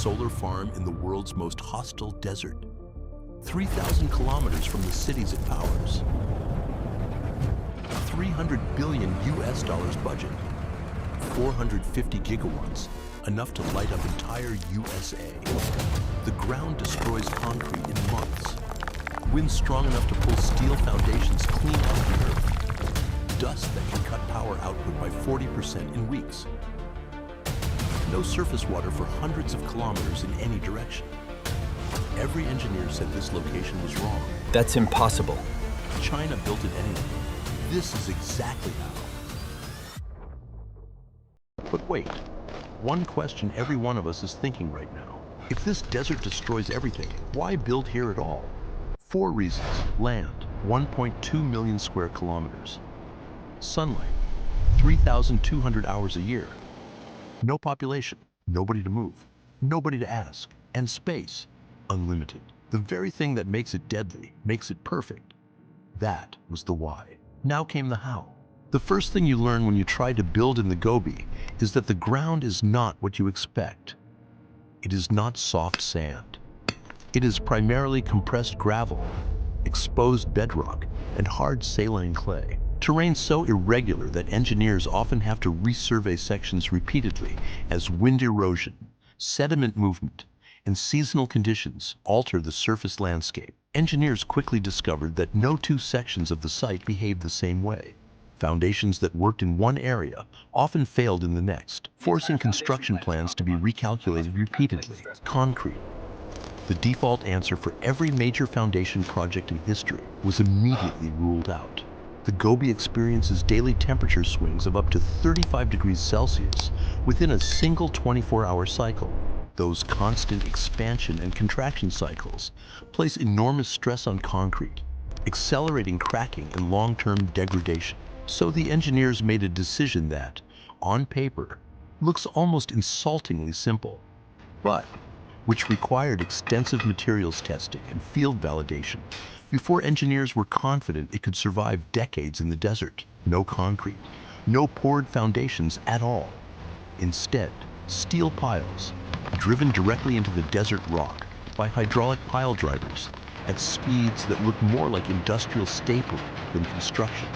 solar farm in the world's most hostile desert, 3,000 kilometers from the cities it powers. 300 billion US dollars budget, 450 gigawatts, enough to light up entire USA. The ground destroys concrete in months. Winds strong enough to pull steel foundations clean out of the earth. Dust that can cut power output by 40% in weeks. No surface water for hundreds of kilometers in any direction. Every engineer said this location was wrong. That's impossible. China built it anyway. This is exactly how. But wait, one question every one of us is thinking right now. If this desert destroys everything, why build here at all? 4 reasons. Land, 1.2 million square kilometers. Sunlight, 3,200 hours a year. No population, nobody to move, nobody to ask. And space, unlimited. The very thing that makes it deadly, makes it perfect. That was the why. Now came the how. The first thing you learn when you try to build in the Gobi is that the ground is not what you expect. It is not soft sand. It is primarily compressed gravel, exposed bedrock, and hard saline clay. Terrain so irregular that engineers often have to resurvey sections repeatedly as wind erosion, sediment movement, and seasonal conditions alter the surface landscape. Engineers quickly discovered that no 2 sections of the site behaved the same way. Foundations that worked in one area often failed in the next, forcing construction plans to be recalculated repeatedly. Concrete, the default answer for every major foundation project in history, was immediately ruled out. The Gobi experiences daily temperature swings of up to 35 degrees Celsius within a single 24-hour cycle. Those constant expansion and contraction cycles place enormous stress on concrete, accelerating cracking and long-term degradation. So the engineers made a decision that, on paper, looks almost insultingly simple, but which required extensive materials testing and field validation before engineers were confident it could survive decades in the desert. No concrete, no poured foundations at all. Instead, steel piles, driven directly into the desert rock by hydraulic pile drivers at speeds that look more like industrial stapling than construction.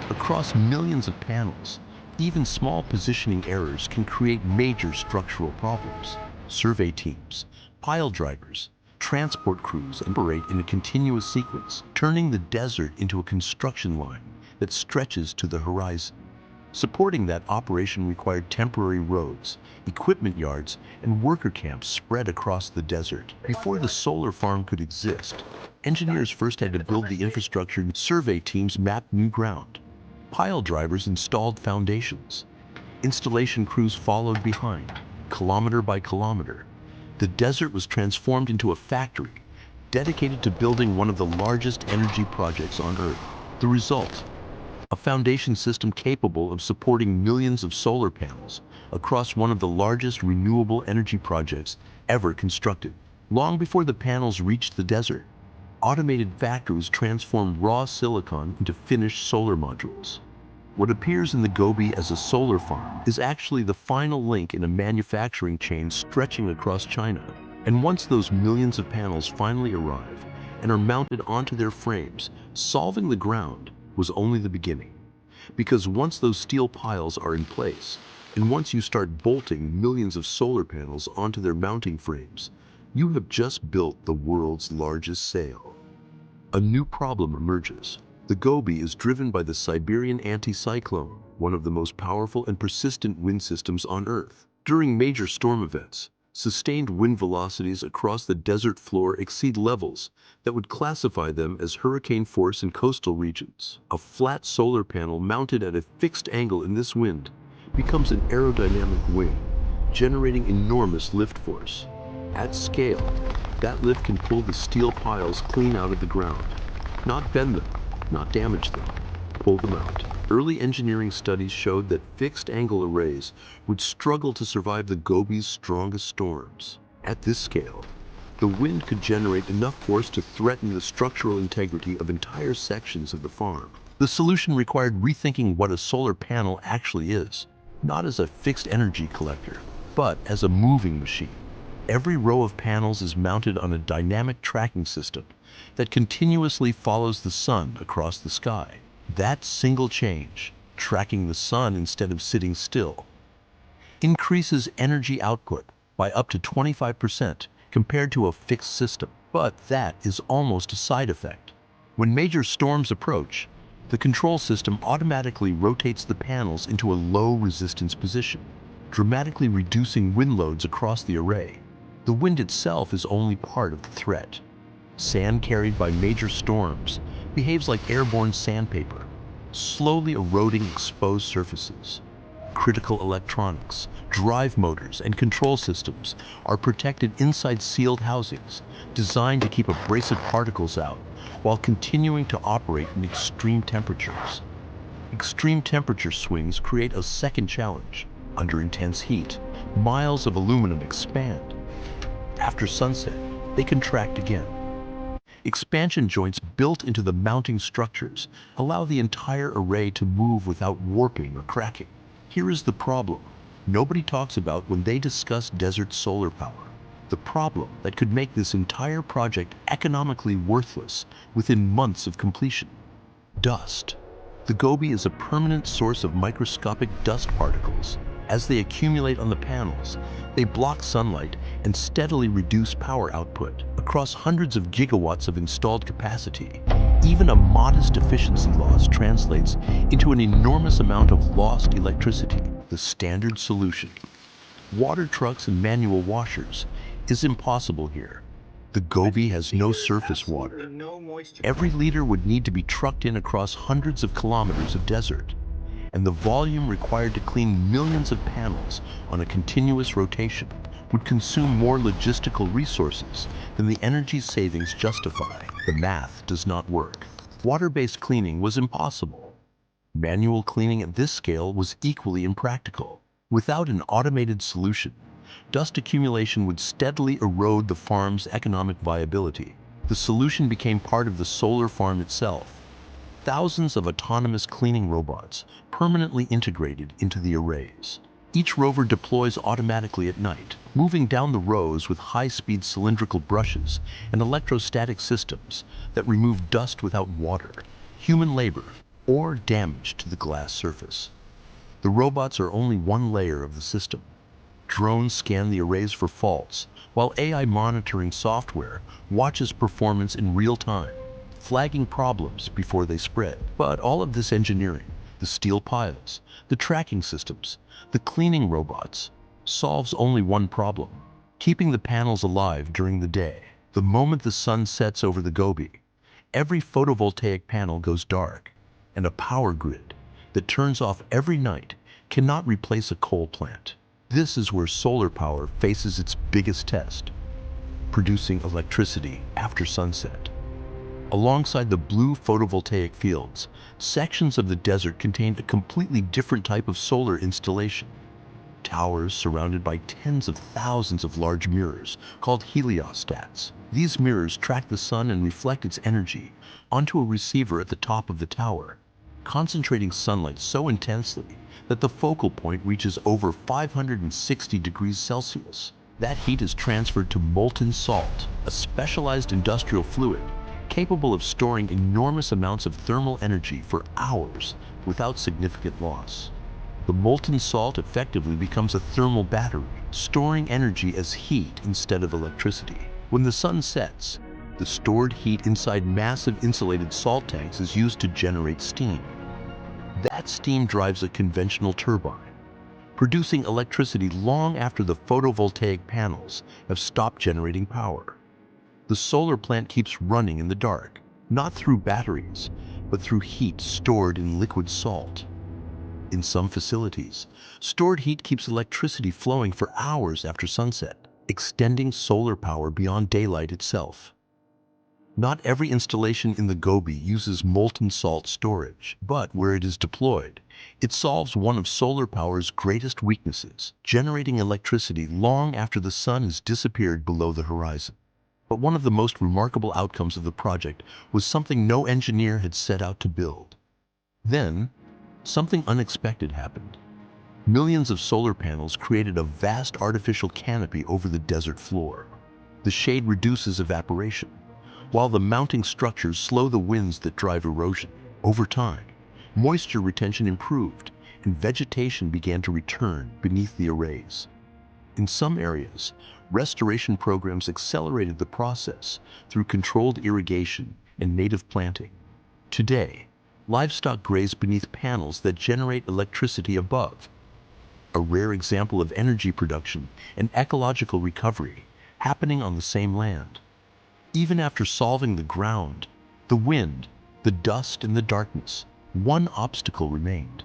Across millions of panels, even small positioning errors can create major structural problems. Survey teams, pile drivers, transport crews operate in a continuous sequence, turning the desert into a construction line that stretches to the horizon. Supporting that operation required temporary roads, equipment yards, and worker camps spread across the desert. Before the solar farm could exist, engineers first had to build the infrastructure. Survey teams mapped new ground. Pile drivers installed foundations. Installation crews followed behind, kilometer by kilometer. The desert was transformed into a factory dedicated to building one of the largest energy projects on Earth. The result: a foundation system capable of supporting millions of solar panels across one of the largest renewable energy projects ever constructed. Long before the panels reached the desert, automated factories transformed raw silicon into finished solar modules. What appears in the Gobi as a solar farm is actually the final link in a manufacturing chain stretching across China. And once those millions of panels finally arrive and are mounted onto their frames, solving the ground was only the beginning. Because once those steel piles are in place, and once you start bolting millions of solar panels onto their mounting frames, you have just built the world's largest sail. A new problem emerges. The Gobi is driven by the Siberian anticyclone, one of the most powerful and persistent wind systems on Earth. During major storm events, sustained wind velocities across the desert floor exceed levels that would classify them as hurricane force in coastal regions. A flat solar panel mounted at a fixed angle in this wind becomes an aerodynamic wing, generating enormous lift force. At scale, that lift can pull the steel piles clean out of the ground, not bend them, not damage them, pull them out. Early engineering studies showed that fixed-angle arrays would struggle to survive the Gobi's strongest storms. At this scale, the wind could generate enough force to threaten the structural integrity of entire sections of the farm. The solution required rethinking what a solar panel actually is, not as a fixed energy collector, but as a moving machine. Every row of panels is mounted on a dynamic tracking system that continuously follows the sun across the sky. That single change, tracking the sun instead of sitting still, increases energy output by up to 25% compared to a fixed system. But that is almost a side effect. When major storms approach, the control system automatically rotates the panels into a low resistance position, dramatically reducing wind loads across the array. The wind itself is only part of the threat. Sand carried by major storms behaves like airborne sandpaper, slowly eroding exposed surfaces. Critical electronics, drive motors, and control systems are protected inside sealed housings designed to keep abrasive particles out while continuing to operate in extreme temperatures. Extreme temperature swings create a second challenge. Under intense heat, miles of aluminum expand. After sunset, they contract again. Expansion joints built into the mounting structures allow the entire array to move without warping or cracking. Here is the problem nobody talks about when they discuss desert solar power. The problem that could make this entire project economically worthless within months of completion. Dust. The Gobi is a permanent source of microscopic dust particles. As they accumulate on the panels, they block sunlight and steadily reduce power output. Across hundreds of gigawatts of installed capacity, even a modest efficiency loss translates into an enormous amount of lost electricity. The standard solution, water trucks and manual washers, is impossible here. The Gobi has no surface water. Every liter would need to be trucked in across hundreds of kilometers of desert, and the volume required to clean millions of panels on a continuous rotation would consume more logistical resources than the energy savings justify. The math does not work. Water-based cleaning was impossible. Manual cleaning at this scale was equally impractical. Without an automated solution, dust accumulation would steadily erode the farm's economic viability. The solution became part of the solar farm itself. Thousands of autonomous cleaning robots permanently integrated into the arrays. Each rover deploys automatically at night, moving down the rows with high-speed cylindrical brushes and electrostatic systems that remove dust without water, human labor, or damage to the glass surface. The robots are only one layer of the system. Drones scan the arrays for faults, while AI monitoring software watches performance in real time, flagging problems before they spread. But all of this engineering, the steel piles, the tracking systems, the cleaning robots, solves only one problem: keeping the panels alive during the day. The moment the sun sets over the Gobi, every photovoltaic panel goes dark, and a power grid that turns off every night cannot replace a coal plant. This is where solar power faces its biggest test: producing electricity after sunset. Alongside the blue photovoltaic fields, sections of the desert contained a completely different type of solar installation. Towers surrounded by tens of thousands of large mirrors called heliostats. These mirrors track the sun and reflect its energy onto a receiver at the top of the tower, concentrating sunlight so intensely that the focal point reaches over 560 degrees Celsius. That heat is transferred to molten salt, a specialized industrial fluid capable of storing enormous amounts of thermal energy for hours without significant loss. The molten salt effectively becomes a thermal battery, storing energy as heat instead of electricity. When the sun sets, the stored heat inside massive insulated salt tanks is used to generate steam. That steam drives a conventional turbine, producing electricity long after the photovoltaic panels have stopped generating power. The solar plant keeps running in the dark, not through batteries, but through heat stored in liquid salt. In some facilities, stored heat keeps electricity flowing for hours after sunset, extending solar power beyond daylight itself. Not every installation in the Gobi uses molten salt storage, but where it is deployed, it solves one of solar power's greatest weaknesses: generating electricity long after the sun has disappeared below the horizon. But one of the most remarkable outcomes of the project was something no engineer had set out to build. Then, something unexpected happened. Millions of solar panels created a vast artificial canopy over the desert floor. The shade reduces evaporation, while the mounting structures slow the winds that drive erosion. Over time, moisture retention improved, and vegetation began to return beneath the arrays. In some areas, restoration programs accelerated the process through controlled irrigation and native planting. Today, livestock graze beneath panels that generate electricity above, a rare example of energy production and ecological recovery happening on the same land. Even after solving the ground, the wind, the dust, and the darkness, one obstacle remained.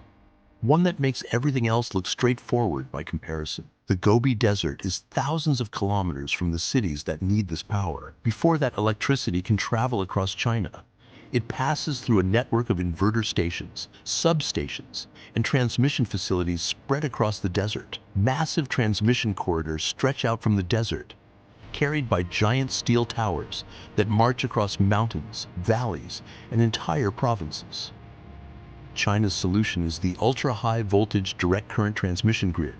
One that makes everything else look straightforward by comparison. The Gobi Desert is thousands of kilometers from the cities that need this power. Before that electricity can travel across China, it passes through a network of inverter stations, substations, and transmission facilities spread across the desert. Massive transmission corridors stretch out from the desert, carried by giant steel towers that march across mountains, valleys, and entire provinces. China's solution is the ultra-high voltage direct current transmission grid,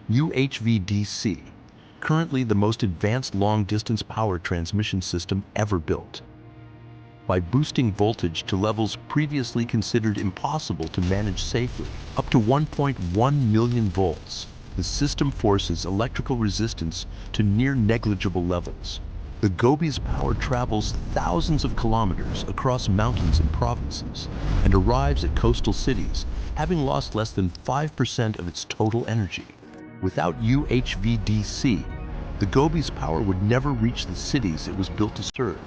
UHVDC, currently the most advanced long-distance power transmission system ever built. By boosting voltage to levels previously considered impossible to manage safely, up to 1.1 million volts, the system forces electrical resistance to near negligible levels. The Gobi's power travels thousands of kilometers across mountains and provinces and arrives at coastal cities, having lost less than 5% of its total energy. Without UHVDC, the Gobi's power would never reach the cities it was built to serve.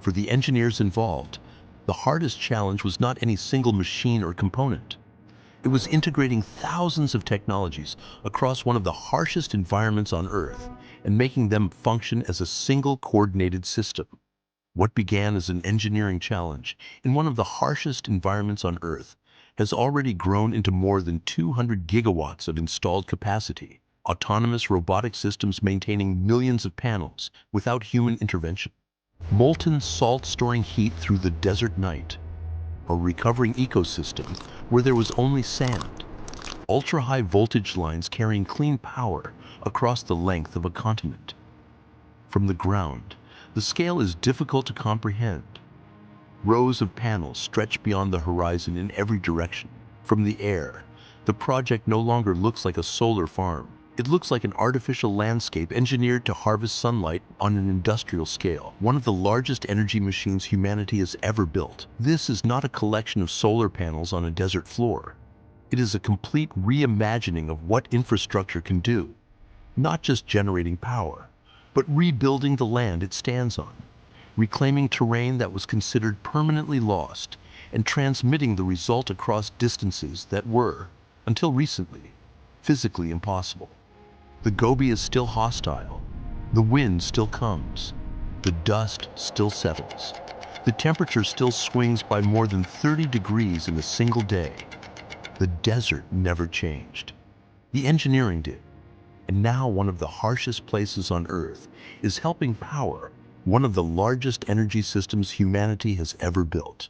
For the engineers involved, the hardest challenge was not any single machine or component. It was integrating thousands of technologies across one of the harshest environments on Earth and making them function as a single coordinated system. What began as an engineering challenge in one of the harshest environments on Earth has already grown into more than 200 gigawatts of installed capacity, autonomous robotic systems maintaining millions of panels without human intervention, molten salt storing heat through the desert night, a recovering ecosystem where there was only sand, ultra-high voltage lines carrying clean power across the length of a continent. From the ground, the scale is difficult to comprehend. Rows of panels stretch beyond the horizon in every direction. From the air, the project no longer looks like a solar farm. It looks like an artificial landscape engineered to harvest sunlight on an industrial scale, one of the largest energy machines humanity has ever built. This is not a collection of solar panels on a desert floor. It is a complete reimagining of what infrastructure can do, not just generating power, but rebuilding the land it stands on, reclaiming terrain that was considered permanently lost, and transmitting the result across distances that were, until recently, physically impossible. The Gobi is still hostile. The wind still comes. The dust still settles. The temperature still swings by more than 30 degrees in a single day. The desert never changed. The engineering did. And now one of the harshest places on Earth is helping power one of the largest energy systems humanity has ever built.